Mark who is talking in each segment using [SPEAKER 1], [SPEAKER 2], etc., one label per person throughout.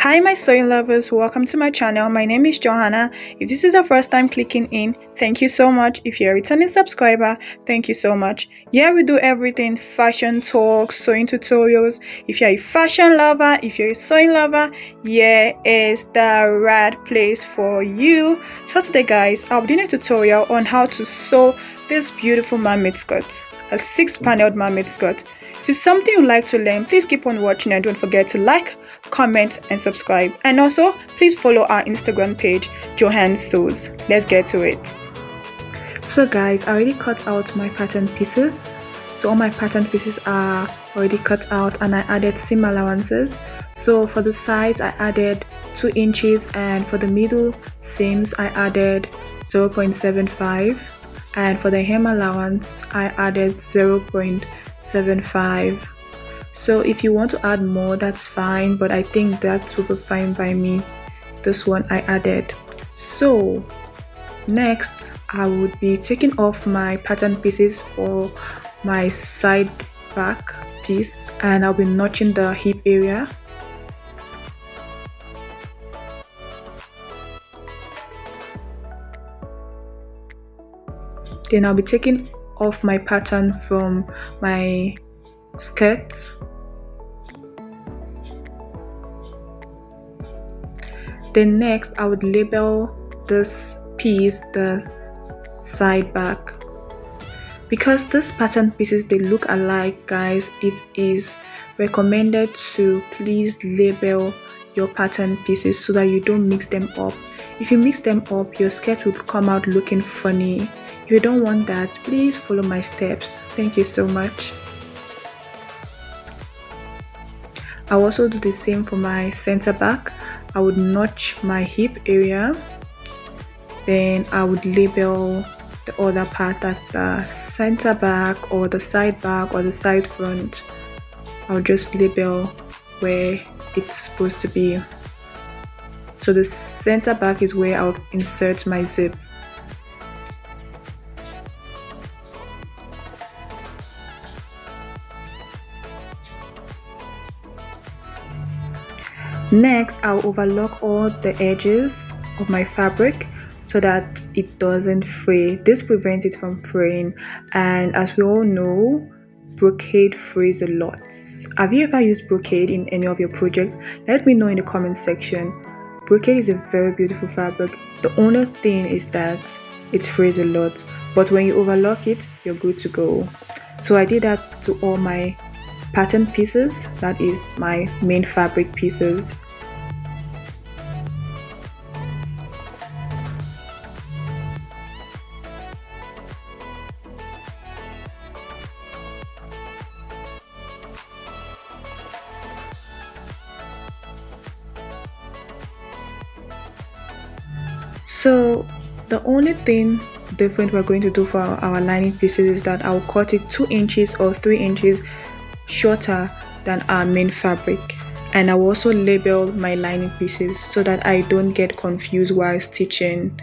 [SPEAKER 1] Hi my sewing lovers, welcome to my channel. My name is Johanna. If this is your first time clicking in, thank you so much. If you're a returning subscriber, thank you so much. Here we do everything: fashion talks, sewing tutorials. If you're a fashion lover, if you're a sewing lover, here is the right place for you. So today guys, I'll be doing a tutorial on how to sew this beautiful mermaid skirt, a 6-paneled mermaid skirt. If it's something you'd like to learn, please keep on watching and don't forget to like, comment and subscribe, and also please follow our Instagram page, Johan Sews. Let's get to it. So guys, I already cut out my pattern pieces. So all my pattern pieces are already cut out and I added seam allowances. So for the sides I added 2 inches, and for the middle seams I added 0.75, and for the hem allowance I added 0.75. So if you want to add more, that's fine, but I think that's super fine by me. This one I added. So next I would be taking off my pattern pieces for my side back piece, and I'll be notching the hip area. Then I'll be taking off my pattern from my skirt. Then next I would label this piece the side back. Because these pattern pieces, they look alike guys, it is recommended to please label your pattern pieces so that you don't mix them up. If you mix them up, your skirt will come out looking funny. If you don't want that, please follow my steps. Thank you so much. I'll also do the same for my center back. I would notch my hip area, then I would label the other part as the center back or the side back or the side front. I'll just label where it's supposed to be. So the center back is where I'll insert my zip. Next, I'll overlock all the edges of my fabric so that it doesn't fray. This prevents it from fraying, and as we all know, brocade frays a lot. Have you ever used brocade in any of your projects? Let me know in the comment section. Brocade is a very beautiful fabric. The only thing is that it frays a lot, but when you overlock it, you're good to go. So I did that to all my pattern pieces, that is my main fabric pieces. So the only thing different we're going to do for our lining pieces is that I'll cut it 2 inches or 3 inches shorter than our main fabric, and I will also label my lining pieces so that I don't get confused while stitching.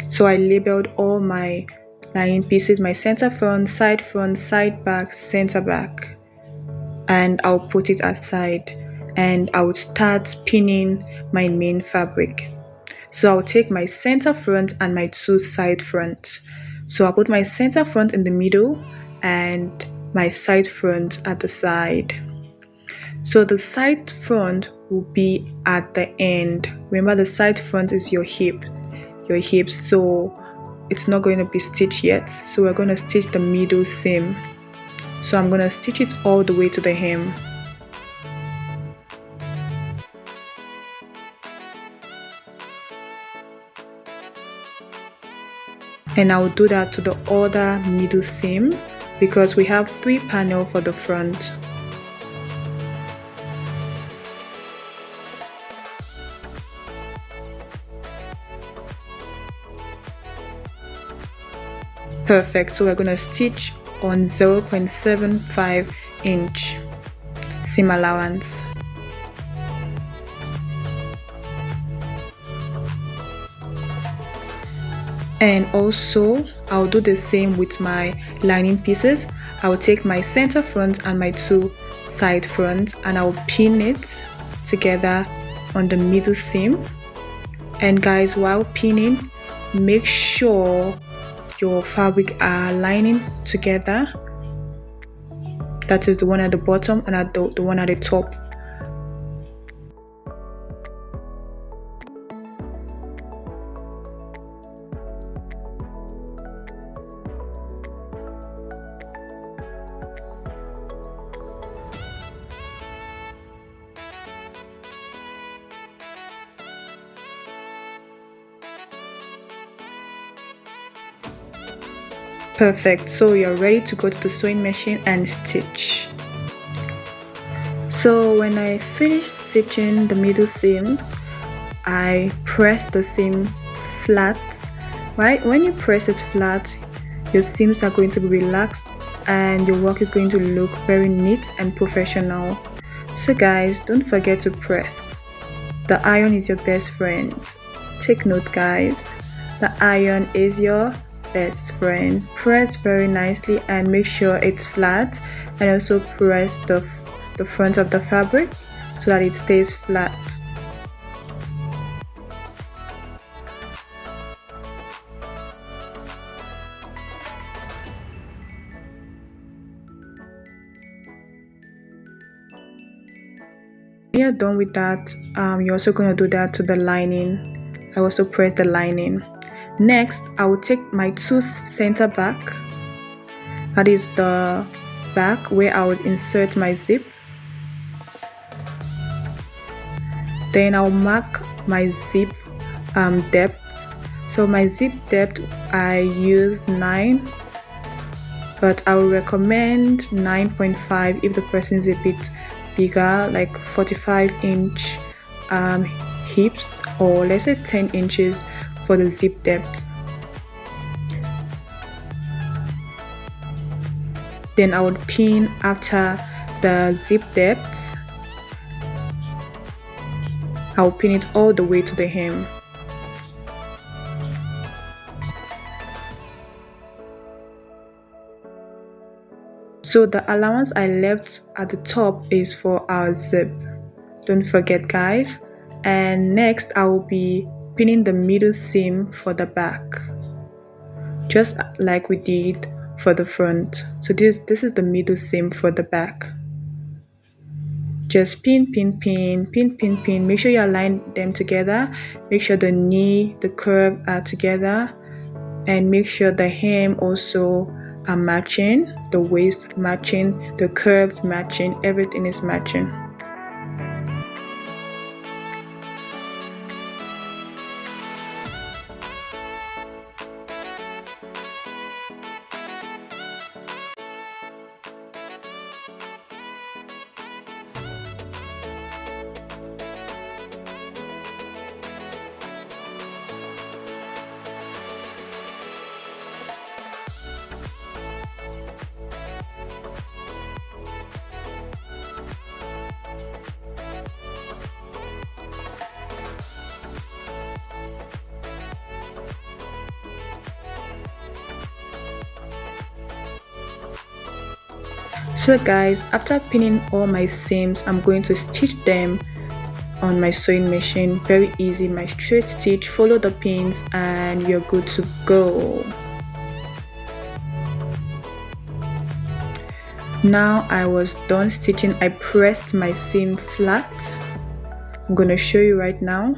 [SPEAKER 1] So I labeled all my lining pieces, my center front, side back, center back, and I'll put it aside, and I would start pinning my main fabric. So I'll take my center front and my 2 side front. So I'll put my center front in the middle and my side front at the side. So the side front will be at the end. Remember, the side front is your hip, so it's not going to be stitched yet. So we're going to stitch the middle seam. So I'm going to stitch it all the way to the hem. And I will do that to the other middle seam because we have 3 panels for the front. Perfect. So we're going to stitch on 0.75 inch seam allowance. And also I'll do the same with my lining pieces. I will take my center front and my 2 side front, and I'll pin it together on the middle seam. And guys, while pinning, make sure your fabric are aligning together. That is the one at the bottom and at the one at the top. Perfect. So you're ready to go to the sewing machine and stitch. So when I finished stitching the middle seam, I press the seams flat. Right? When you press it flat, your seams are going to be relaxed and your work is going to look very neat and professional. So guys, don't forget to press. The iron is your best friend. Take note guys, the iron is your best friend. Press very nicely and make sure it's flat, and also press the front of the fabric so that it stays flat. When you're done with that, you're also going to do that to the lining. I also press the lining. Next, I will take my two center back, that is the back where I would insert my zip. Then I'll mark my zip depth. So my zip depth, I use 9, but I will recommend 9.5 if the person is a bit bigger, like 45-inch hips, or let's say 10 inches for the zip depth. Then I would pin after the zip depth. I will pin it all the way to the hem. So the allowance I left at the top is for our zip. Don't forget guys. And next I will be pinning the middle seam for the back, just like we did for the front. So this is the middle seam for the back. Just pin, pin, pin, pin, pin, pin. Make sure you align them together. Make sure the knee, the curve are together, and make sure the hem also are matching, the waist matching, the curves matching, everything is matching. So guys, after pinning all my seams, I'm going to stitch them on my sewing machine. Very easy, my straight stitch, follow the pins and you're good to go. Now I was done stitching. I pressed my seam flat. I'm going to show you right now.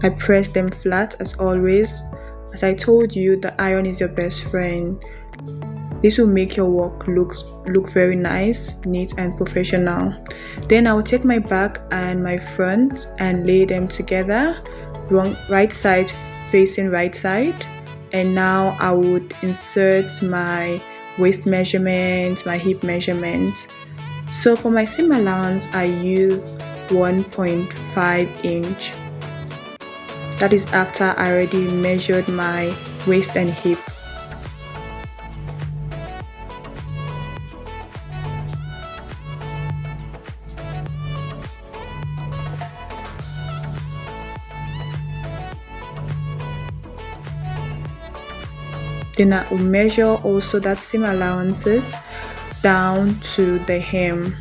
[SPEAKER 1] I pressed them flat as always. As I told you, the iron is your best friend. This will make your work look very nice, neat and professional. Then I will take my back and my front and lay them together, right side facing right side. And now I would insert my waist measurement, my hip measurement. So for my seam allowance, I use 1.5 inch. That is after I already measured my waist and hip. Then I will measure also that seam allowances down to the hem.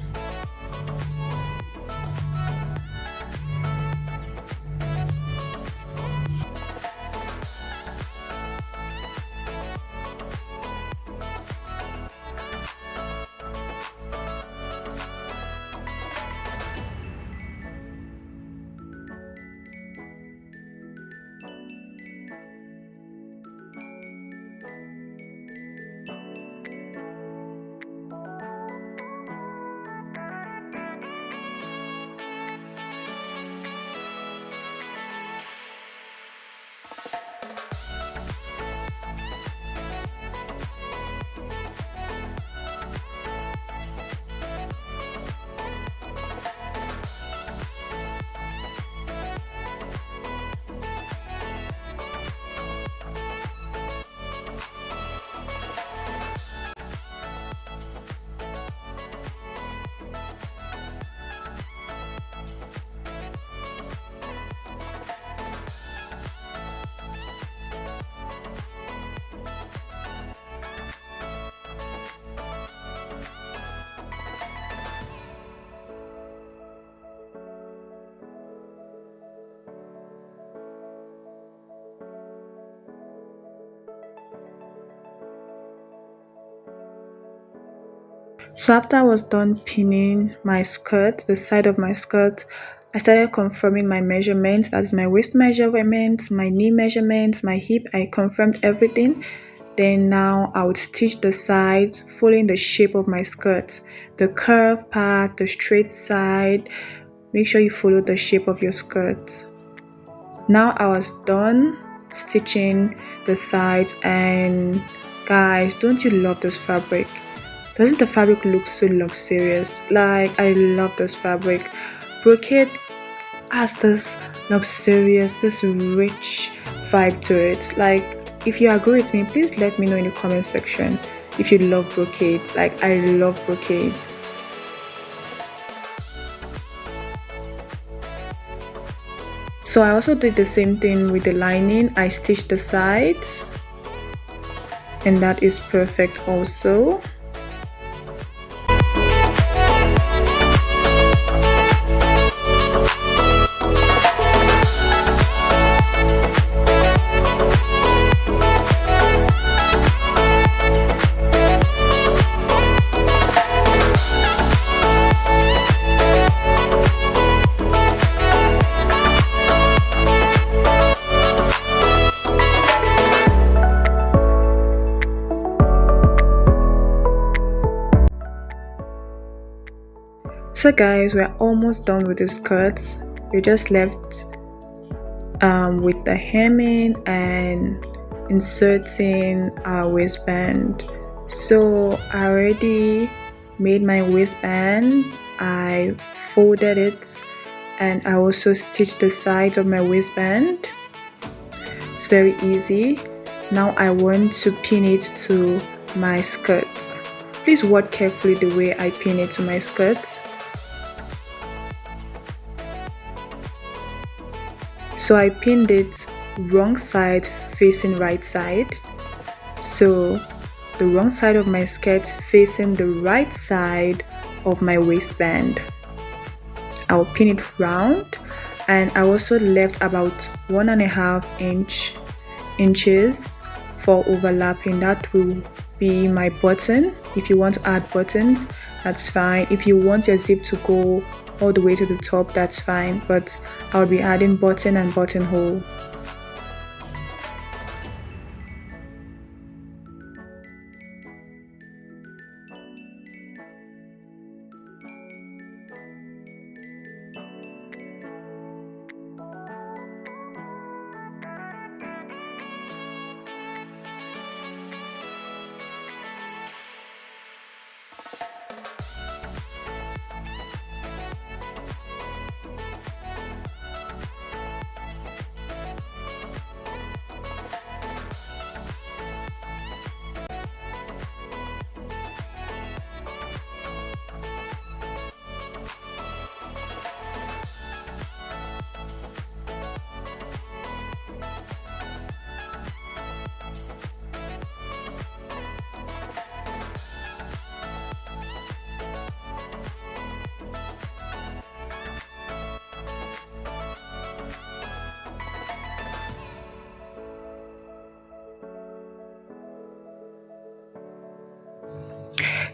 [SPEAKER 1] So after I was done pinning my skirt, the side of my skirt, I started confirming my measurements. That is my waist measurements, my knee measurements, my hip. I confirmed everything. Then now I would stitch the sides, following the shape of my skirt. The curved part, the straight side. Make sure you follow the shape of your skirt. Now I was done stitching the sides, and guys, don't you love this fabric? Doesn't the fabric look so luxurious? Like, I love this fabric. Brocade has this luxurious, this rich vibe to it. Like, if you agree with me, please let me know in the comment section if you love brocade. Like, I love brocade. So I also did the same thing with the lining. I stitched the sides, and that is perfect also. So guys, we're almost done with the skirts. We're just left with the hemming and inserting our waistband. So I already made my waistband. I folded it, and I also stitched the sides of my waistband. It's very easy. Now I want to pin it to my skirt. Please watch carefully the way I pin it to my skirt. So I pinned it wrong side facing right side. So the wrong side of my skirt facing the right side of my waistband. I'll pin it round, and I also left about 1.5 inches for overlapping. That will be my button. If you want to add buttons, that's fine. If you want your zip to go all the way to the top, that's fine, but I'll be adding button and buttonhole.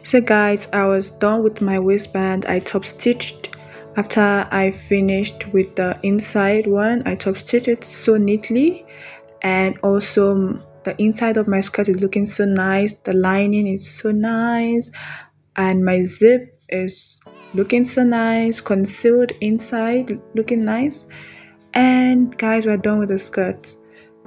[SPEAKER 1] So guys, I was done with my waistband. I top stitched. After I finished with the inside one, I top stitched it so neatly, and also the inside of my skirt is looking so nice. The lining is so nice, and my zip is looking so nice, concealed inside looking nice. And guys, we're done with the skirt.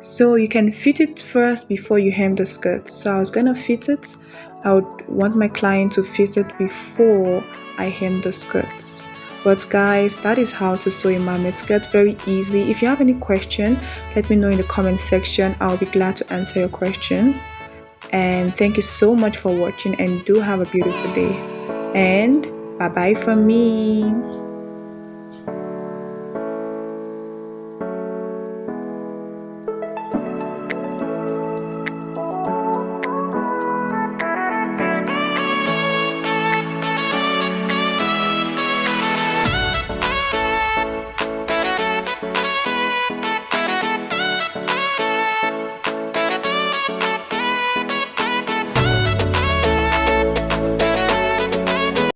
[SPEAKER 1] So you can fit it first before you hem the skirt. So I was gonna fit it. I would want my client to fit it before I hem the skirts. But guys, that is how to sew a mermaid skirt. Very easy. If you have any question, let me know in the comment section. I'll be glad to answer your question. And thank you so much for watching, and do have a beautiful day. And bye bye from me.